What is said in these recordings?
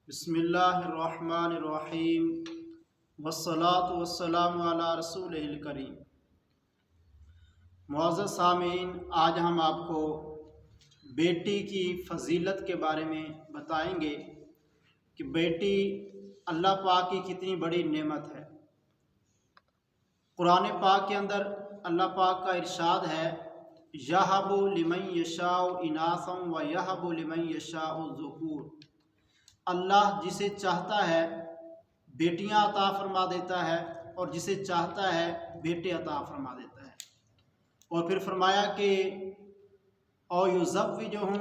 بسم اللہ الرحمن الرحیم والصلاة والسلام علی رسول الکریم۔ معزز سامعین، آج ہم آپ کو بیٹی کی فضیلت کے بارے میں بتائیں گے کہ بیٹی اللہ پاک کی کتنی بڑی نعمت ہے۔ قرآن پاک کے اندر اللہ پاک کا ارشاد ہے، یَہَبُ لِمَن یَشَاءُ اِنَاثًا وَیَہَبُ لِمَن یَشَاءُ الذُّکُورَ۔ اللہ جسے چاہتا ہے بیٹیاں عطا فرما دیتا ہے اور جسے چاہتا ہے بیٹے عطا فرما دیتا ہے۔ اور پھر فرمایا کہ او یزوجہم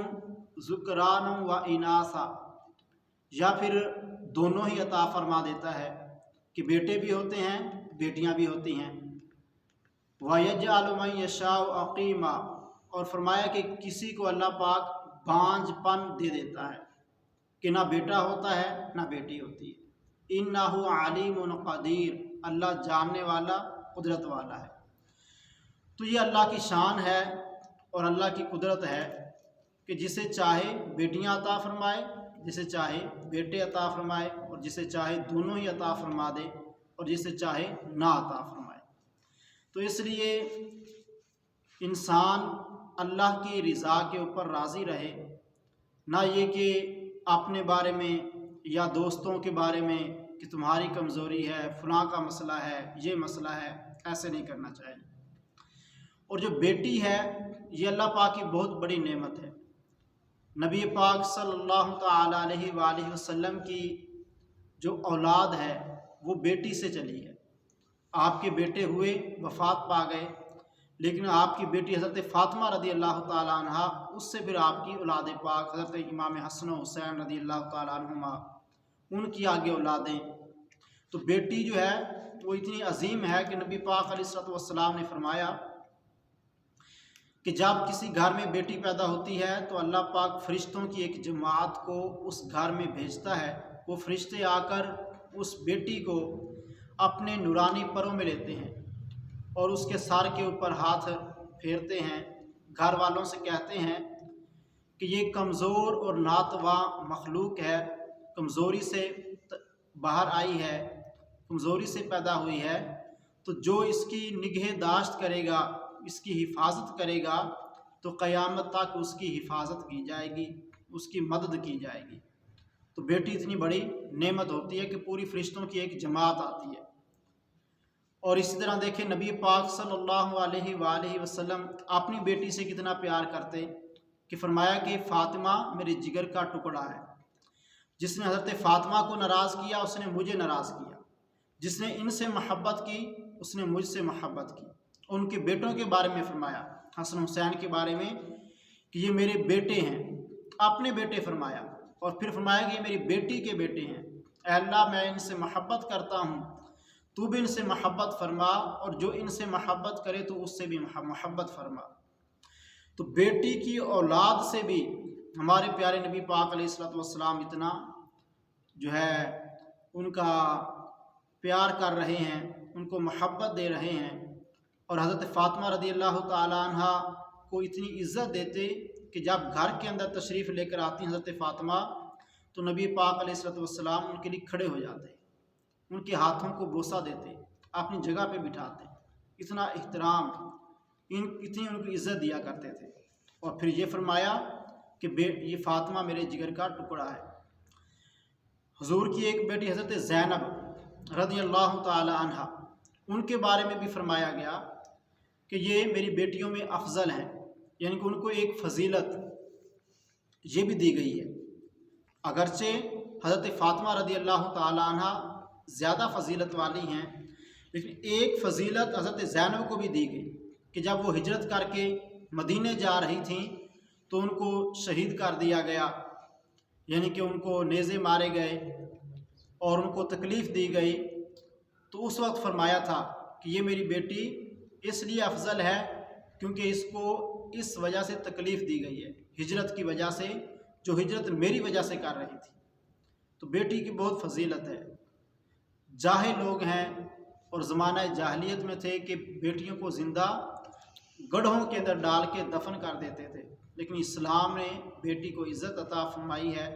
ذکرانا و اناثا، یا پھر دونوں ہی عطا فرما دیتا ہے کہ بیٹے بھی ہوتے ہیں بیٹیاں بھی ہوتی ہیں۔ وَيَجْعَلُ مَن يَشَاءُ عَقِيمًا، اور فرمایا کہ کسی کو اللہ پاک بانجھ پن دے دیتا ہے کہ نہ بیٹا ہوتا ہے نہ بیٹی ہوتی ہے۔ اِنَّهُ عَلِيمٌ قدیر، اللہ جاننے والا قدرت والا ہے۔ تو یہ اللہ کی شان ہے اور اللہ کی قدرت ہے کہ جسے چاہے بیٹیاں عطا فرمائے، جسے چاہے بیٹے عطا فرمائے، اور جسے چاہے دونوں ہی عطا فرما دے اور جسے چاہے نہ عطا فرمائے۔ تو اس لیے انسان اللہ کی رضا کے اوپر راضی رہے، نہ یہ کہ اپنے بارے میں یا دوستوں کے بارے میں کہ تمہاری کمزوری ہے، فلاں کا مسئلہ ہے، یہ مسئلہ ہے، ایسے نہیں کرنا چاہیے۔ اور جو بیٹی ہے یہ اللہ پاک کی بہت بڑی نعمت ہے۔ نبی پاک صلی اللہ تعالی علیہ وآلہ وسلم کی جو اولاد ہے وہ بیٹی سے چلی ہے۔ آپ کے بیٹے ہوئے وفات پا گئے، لیکن آپ کی بیٹی حضرت فاطمہ رضی اللہ تعالیٰ عنہ، اس سے پھر آپ کی اولاد پاک حضرت امام حسن و حسین رضی اللہ تعالیٰ عنہما، ان کی آگے اولادیں۔ تو بیٹی جو ہے وہ اتنی عظیم ہے کہ نبی پاک علیہ السلام نے فرمایا کہ جب کسی گھر میں بیٹی پیدا ہوتی ہے تو اللہ پاک فرشتوں کی ایک جماعت کو اس گھر میں بھیجتا ہے۔ وہ فرشتے آ کر اس بیٹی کو اپنے نورانی پروں میں لیتے ہیں اور اس کے سر کے اوپر ہاتھ پھیرتے ہیں، گھر والوں سے کہتے ہیں کہ یہ کمزور اور ناتواں مخلوق ہے، کمزوری سے باہر آئی ہے، کمزوری سے پیدا ہوئی ہے، تو جو اس کی نگہداشت کرے گا، اس کی حفاظت کرے گا تو قیامت تک اس کی حفاظت کی جائے گی، اس کی مدد کی جائے گی۔ تو بیٹی اتنی بڑی نعمت ہوتی ہے کہ پوری فرشتوں کی ایک جماعت آتی ہے۔ اور اسی طرح دیکھیں نبی پاک صلی اللہ علیہ وآلہ وسلم اپنی بیٹی سے کتنا پیار کرتے کہ فرمایا کہ فاطمہ میرے جگر کا ٹکڑا ہے۔ جس نے حضرت فاطمہ کو ناراض کیا اس نے مجھے ناراض کیا، جس نے ان سے محبت کی اس نے مجھ سے محبت کی۔ ان کے بیٹوں کے بارے میں فرمایا، حسن حسین کے بارے میں کہ یہ میرے بیٹے ہیں، اپنے بیٹے فرمایا، اور پھر فرمایا کہ یہ میری بیٹی کے بیٹے ہیں۔ اے اللہ میں ان سے محبت کرتا ہوں، تو بھی ان سے محبت فرما، اور جو ان سے محبت کرے تو اس سے بھی محبت فرما۔ تو بیٹی کی اولاد سے بھی ہمارے پیارے نبی پاک علیہ السلام اتنا جو ہے ان کا پیار کر رہے ہیں، ان کو محبت دے رہے ہیں، اور حضرت فاطمہ رضی اللہ تعالی عنہ کو اتنی عزت دیتے کہ جب گھر کے اندر تشریف لے کر آتی حضرت فاطمہ تو نبی پاک علیہ السلام ان کے لیے کھڑے ہو جاتے، ان کے ہاتھوں کو بوسہ دیتے، اپنی جگہ پہ بٹھاتے، اتنا احترام، اتنی ان کو عزت دیا کرتے تھے۔ اور پھر یہ فرمایا کہ یہ فاطمہ میرے جگر کا ٹکڑا ہے۔ حضور کی ایک بیٹی حضرت زینب رضی اللہ تعالی عنہ، ان کے بارے میں بھی فرمایا گیا کہ یہ میری بیٹیوں میں افضل ہیں، یعنی کہ ان کو ایک فضیلت یہ بھی دی گئی ہے۔ اگرچہ حضرت فاطمہ رضی اللہ تعالی عنہ زیادہ فضیلت والی ہیں، لیکن ایک فضیلت حضرت زینب کو بھی دی گئی کہ جب وہ ہجرت کر کے مدینے جا رہی تھیں تو ان کو شہید کر دیا گیا، یعنی کہ ان کو نیزے مارے گئے اور ان کو تکلیف دی گئی۔ تو اس وقت فرمایا تھا کہ یہ میری بیٹی اس لیے افضل ہے کیونکہ اس کو اس وجہ سے تکلیف دی گئی ہے، ہجرت کی وجہ سے، جو ہجرت میری وجہ سے کر رہی تھی۔ تو بیٹی کی بہت فضیلت ہے۔ جاہل لوگ ہیں اور زمانہ جاہلیت میں تھے کہ بیٹیوں کو زندہ گڑھوں کے اندر ڈال کے دفن کر دیتے تھے، لیکن اسلام نے بیٹی کو عزت عطا فرمائی ہے،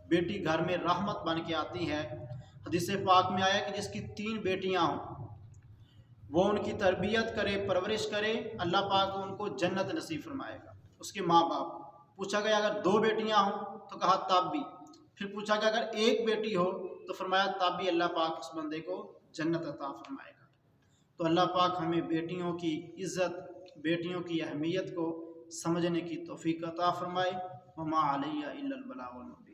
بیٹی گھر میں رحمت بن کے آتی ہے۔ حدیث پاک میں آیا کہ جس کی 3 بیٹیاں ہوں، وہ ان کی تربیت کرے، پرورش کرے، اللہ پاک ان کو جنت نصیب فرمائے گا۔ اس کے ماں باپ، پوچھا گیا اگر 2 بیٹیاں ہوں تو کہا تب بھی، پھر پوچھا گیا اگر 1 بیٹی ہو تو فرمایا تب بھی اللہ پاک اس بندے کو جنت عطا فرمائے گا۔ تو اللہ پاک ہمیں بیٹیوں کی عزت، بیٹیوں کی اہمیت کو سمجھنے کی توفیق عطا فرمائے۔ وما علیہ الا البلاغ المبین۔